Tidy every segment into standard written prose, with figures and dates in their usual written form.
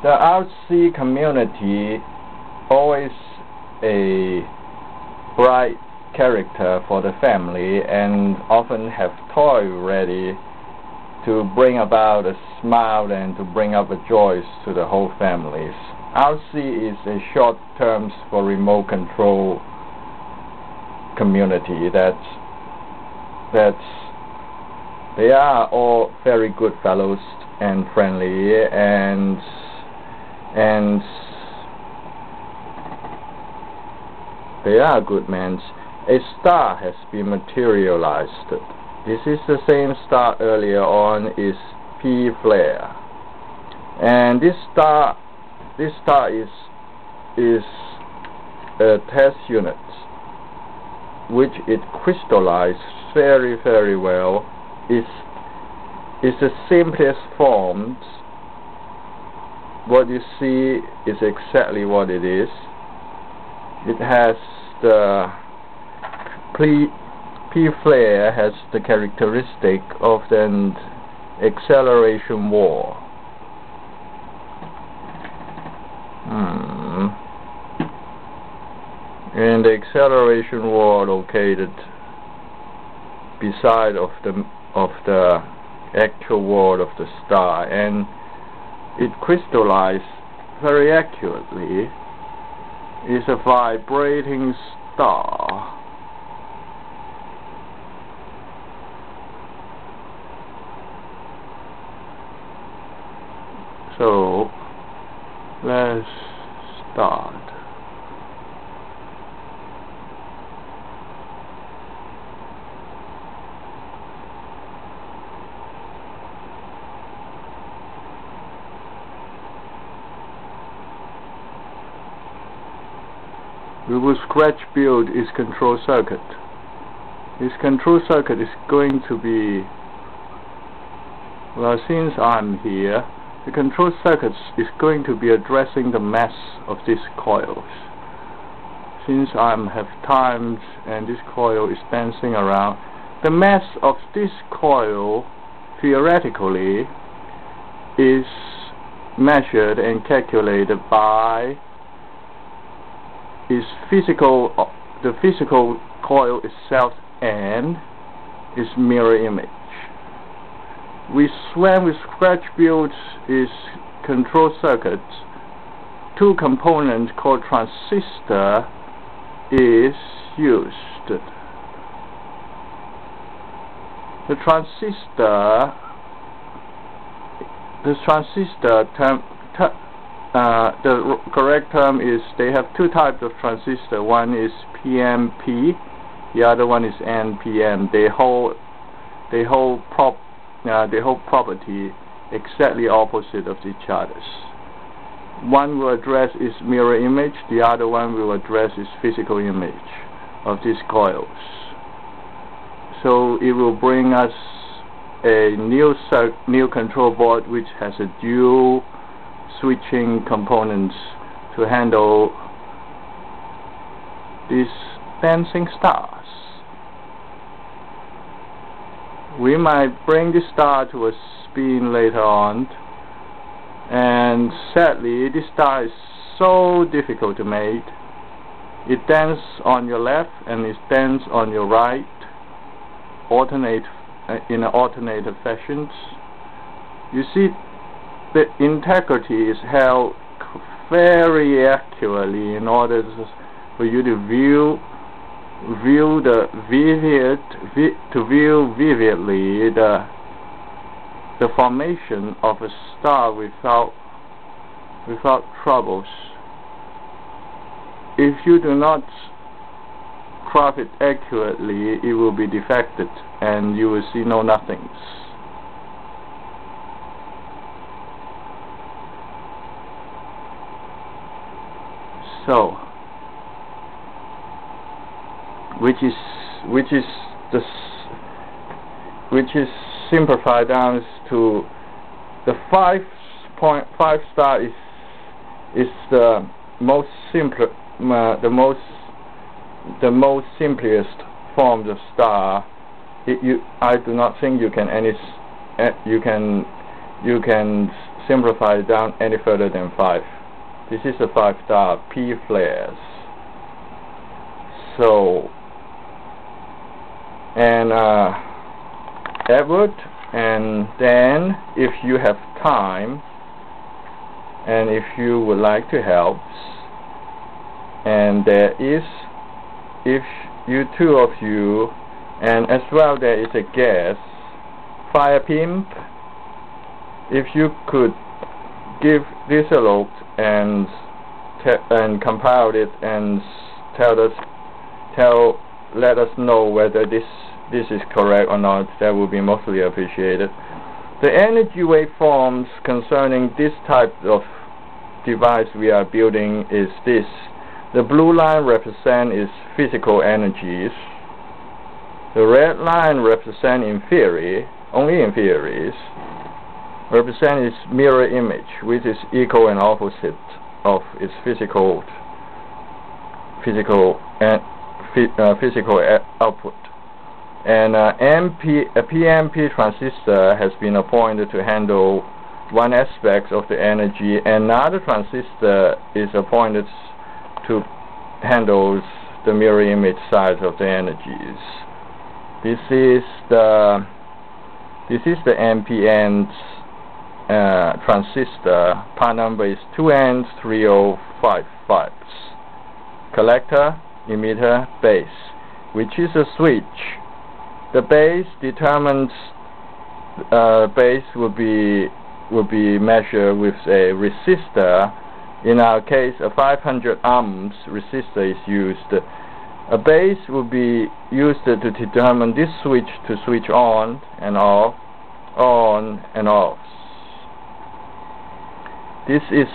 The RC community always a bright character for the family and often have toy ready to bring about a smile and to bring up a joy to the whole families. RC is a short term for remote control community that's they are all very good fellows and friendly and they are good men. A star has been materialized. This is the same star earlier on is P flare, and this star is a test unit which it crystallized very well. Is the simplest forms. What you see is exactly what it is. It has the P flare has the characteristic of an acceleration wall. And the acceleration wall located beside of the actual wall of the star, and it crystallized very accurately. Is a vibrating star. So let's start. We will scratch build its control circuit. This control circuit is going to be, well, since I'm here, the control circuit is going to be addressing the mass of these coils. Since I have timed and this coil is dancing around, the mass of this coil theoretically is measured and calculated by the physical coil itself and its mirror image. When we scratch build its control circuit, two components called transistor is used. The correct term is they have two types of transistor. One is PNP, the other one is NPN. They hold property exactly opposite of each other's. One will address its mirror image, the other one will address its physical image of these coils. So it will bring us a new control board which has a dual switching components to handle these dancing stars. We might bring this star to a spin later on, and sadly this star is so difficult to make. It dances on your left and it dances on your right, alternate in an alternative fashions. You see, the integrity is held very accurately in order for you to view vividly the formation of a star without troubles. If you do not craft it accurately, it will be defected and you will see no nothings. So, which is simplified down to the 5.5 star is the most simplest form of star. I do not think you can simplify it down any further than 5. This is a 5-star P flares. So, and Edward, and then if you have time and if you would like to help, and there is, if you two of you, and as well there is a guest, Fire Pimp, if you could give this a look and compile it and let us know whether this is correct or not, that would be mostly appreciated. The energy waveforms concerning this type of device we are building is this. The blue line represents is physical energies. The red line represents in theory, only in theories, represent its mirror image, which is equal and opposite of its physical output. And a PNP transistor has been appointed to handle one aspect of the energy, and another transistor is appointed to handle the mirror image side of the energies. This is the NPN transistor. Part number is 2N3055. Collector, emitter, base, which is a switch. The base determines base will be measured with a resistor. In our case, a 500 ohms resistor is used. A base will be used to determine this switch to switch on and off, on and off. This is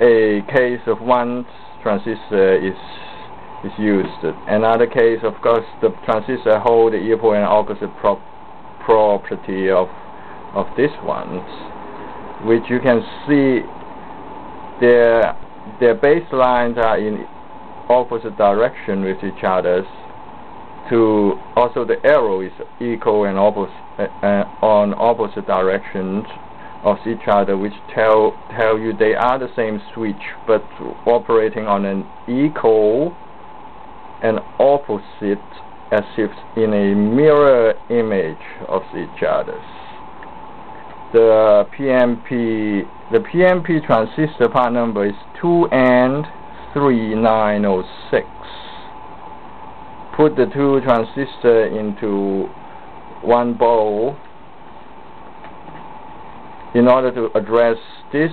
a case of one transistor is used. Another case, of course, the transistor hold the equal and opposite property of this one, which you can see their baselines are in opposite direction with each other. Also the arrow is equal and on opposite directions of each other, which tell you they are the same switch but operating on an equal and opposite, as if in a mirror image of each other. The PNP transistor part number is 2N3906. Put the two transistors into one bowl in order to address this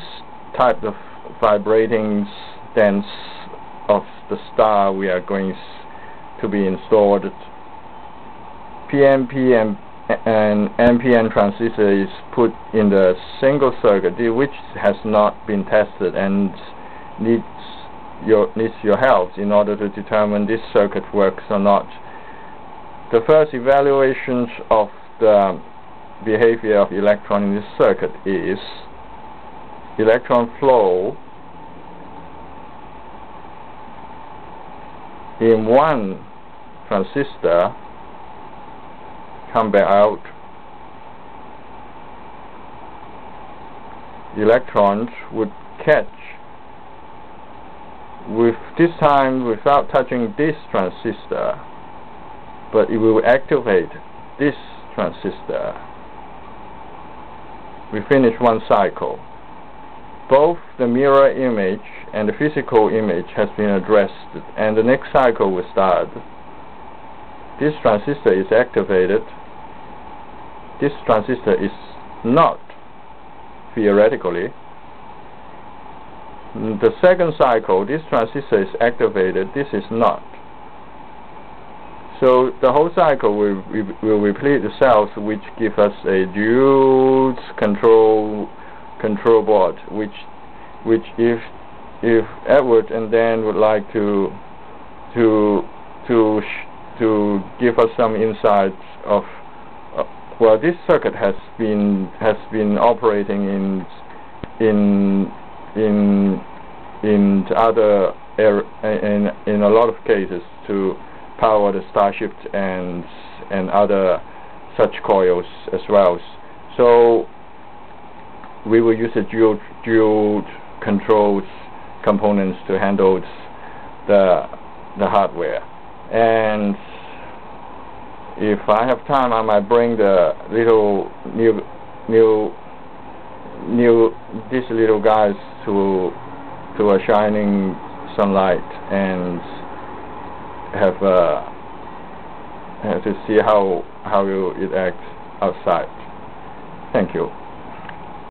type of vibrating dance of the star we are going to be installed. PNP and NPN transistor is put in the single circuit, which has not been tested and needs your help in order to determine this circuit works or not. The first evaluations of the behavior of electron in this circuit is electron flow in one transistor come back out. Electrons would catch with this time without touching this transistor, but it will activate this transistor. We finish one cycle. Both the mirror image and the physical image has been addressed, and the next cycle will start. This transistor is activated. This transistor is not, theoretically. The second cycle, this transistor is activated, this is not. So the whole cycle will repeat itself, which give us a dual control board, which if Edward and Dan would like to give us some insights of well, this circuit has been operating in other in a lot of cases to power the Starship and other such coils as well. So we will use a dual controls components to handle the hardware. And if I have time, I might bring the little these little guys to a shining sunlight and have to see how it acts outside. Thank you.